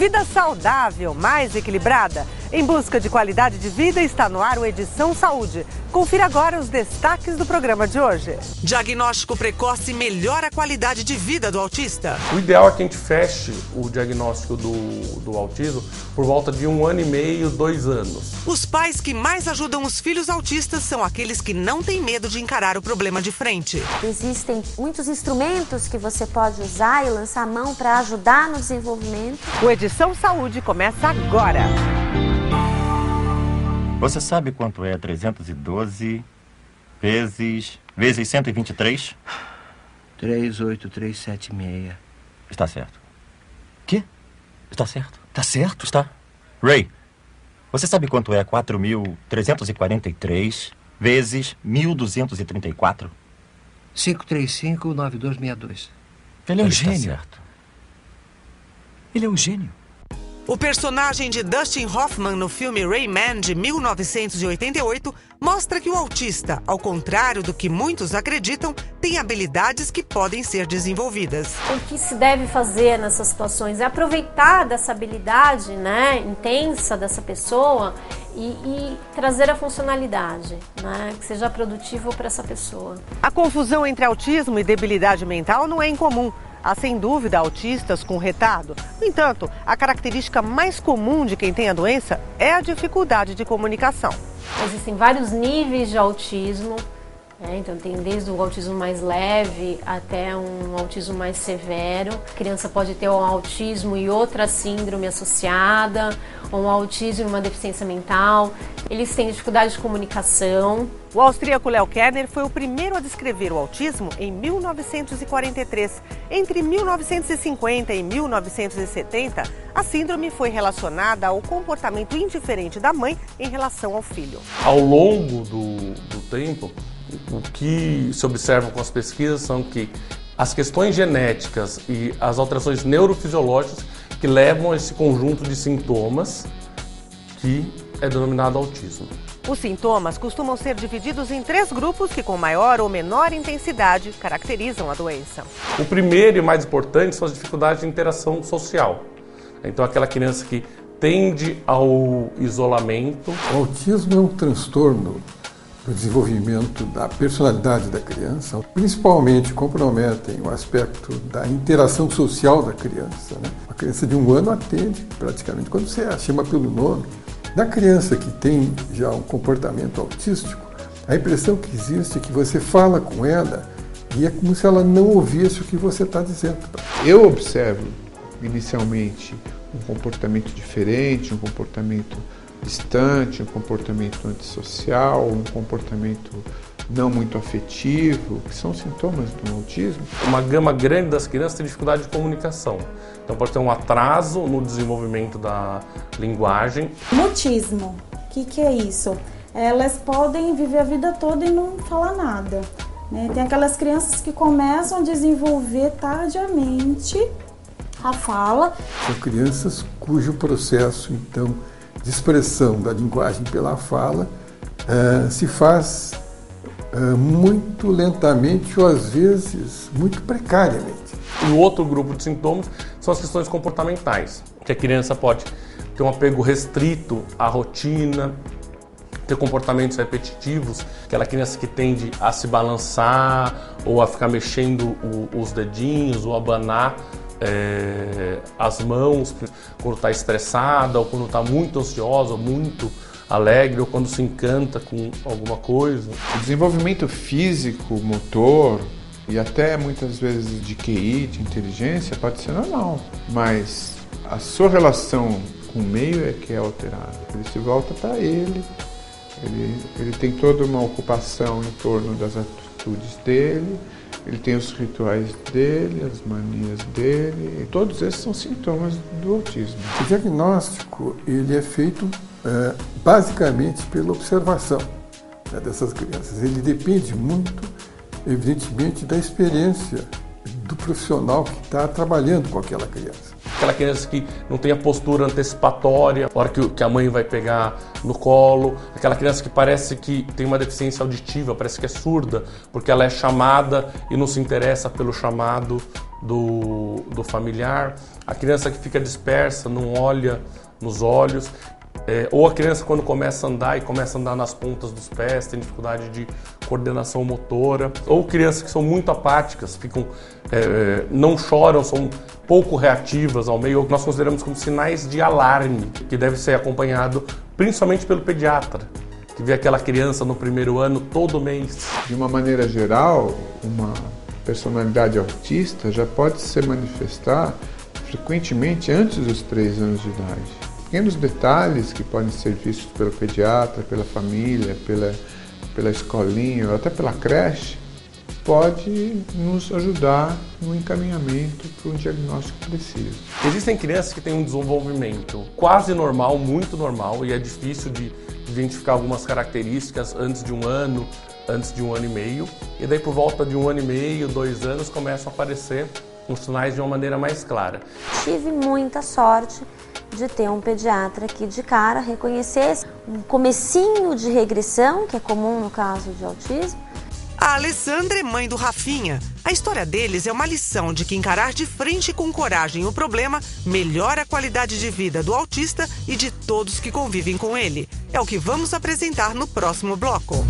Vida saudável, mais equilibrada. Em busca de qualidade de vida, está no ar o Edição Saúde. Confira agora os destaques do programa de hoje. Diagnóstico precoce melhora a qualidade de vida do autista. O ideal é que a gente feche o diagnóstico do autismo por volta de 1 ano e meio, 2 anos. Os pais que mais ajudam os filhos autistas são aqueles que não têm medo de encarar o problema de frente. Existem muitos instrumentos que você pode usar e lançar a mão para ajudar no desenvolvimento. O Edição Saúde começa agora. Você sabe quanto é 312 vezes 123? 38376. Está certo. Quê? Está certo. Tá certo? Está. Ray, você sabe quanto é 4.343 vezes 1.234? 5359262. Ele é um gênio. Está certo. Ele é um gênio. O personagem de Dustin Hoffman no filme Rayman de 1988 mostra que o autista, ao contrário do que muitos acreditam, tem habilidades que podem ser desenvolvidas. O que se deve fazer nessas situações é aproveitar dessa habilidade, intensa dessa pessoa e trazer a funcionalidade, que seja produtivo para essa pessoa. A confusão entre autismo e debilidade mental não é incomum. Há, sem dúvida, autistas com retardo. No entanto, a característica mais comum de quem tem a doença é a dificuldade de comunicação. Existem vários níveis de autismo, então tem desde o autismo mais leve até um autismo mais severo. A criança pode ter um autismo e outra síndrome associada, ou um autismo e uma deficiência mental. Eles têm dificuldade de comunicação. O austríaco Leo Kerner foi o primeiro a descrever o autismo em 1943. Entre 1950 e 1970, a síndrome foi relacionada ao comportamento indiferente da mãe em relação ao filho. Ao longo do tempo, o que se observa com as pesquisas são que as questões genéticas e as alterações neurofisiológicas que levam a esse conjunto de sintomas que é denominado autismo. Os sintomas costumam ser divididos em 3 grupos que, com maior ou menor intensidade, caracterizam a doença. O primeiro e mais importante são as dificuldades de interação social. Então, aquela criança que tende ao isolamento. O autismo é um transtorno do desenvolvimento da personalidade da criança, principalmente comprometem o aspecto da interação social da criança. A criança de 1 ano atende praticamente quando você a chama pelo nome. Da criança que tem já um comportamento autístico, a impressão que existe é que você fala com ela e é como se ela não ouvisse o que você está dizendo. Eu observo inicialmente um comportamento diferente, um comportamento distante, um comportamento antissocial, um comportamento não muito afetivo, que são sintomas do autismo. Uma gama grande das crianças tem dificuldade de comunicação. Então pode ter um atraso no desenvolvimento da linguagem. Mutismo, o que é isso? Elas podem viver a vida toda e não falar nada. Tem aquelas crianças que começam a desenvolver tardiamente a fala. São crianças cujo processo, então, de expressão da linguagem pela fala se faz muito lentamente ou às vezes muito precariamente. E o outro grupo de sintomas são as questões comportamentais, que a criança pode ter um apego restrito à rotina, ter comportamentos repetitivos, aquela criança que tende a se balançar ou a ficar mexendo os dedinhos ou abanar as mãos quando está estressada ou quando está muito ansiosa ou muito alegre ou quando se encanta com alguma coisa. O desenvolvimento físico, motor e até muitas vezes de QI, de inteligência, pode ser normal, mas a sua relação com o meio é que é alterada. Ele se volta para ele tem toda uma ocupação em torno das atitudes dele, ele tem os rituais dele, as manias dele, e todos esses são sintomas do autismo. O diagnóstico ele é feito basicamente pela observação dessas crianças. Ele depende muito, evidentemente, da experiência do profissional que está trabalhando com aquela criança. Aquela criança que não tem a postura antecipatória, a hora que a mãe vai pegar no colo. Aquela criança que parece que tem uma deficiência auditiva, parece que é surda, porque ela é chamada e não se interessa pelo chamado do familiar, a criança que fica dispersa, não olha nos olhos, ou a criança quando começa a andar e começa a andar nas pontas dos pés, tem dificuldade de coordenação motora, ou crianças que são muito apáticas, ficam, não choram, são pouco reativas ao meio, nós consideramos como sinais de alarme, que deve ser acompanhado principalmente pelo pediatra, que vê aquela criança no primeiro ano todo mês. De uma maneira geral, uma personalidade autista já pode se manifestar frequentemente antes dos 3 anos de idade. Pequenos detalhes que podem ser vistos pelo pediatra, pela família, pela escolinha ou até pela creche, pode nos ajudar no encaminhamento para o diagnóstico preciso. Existem crianças que têm um desenvolvimento quase normal, muito normal, e é difícil de identificar algumas características antes de 1 ano, antes de 1 ano e meio, e daí por volta de 1 ano e meio, 2 anos, começam a aparecer os sinais de uma maneira mais clara. Tive muita sorte de ter um pediatra que de cara reconhecesse um comecinho de regressão, que é comum no caso de autismo. A Alessandra é mãe do Rafinha. A história deles é uma lição de que encarar de frente com coragem o problema melhora a qualidade de vida do autista e de todos que convivem com ele. É o que vamos apresentar no próximo bloco.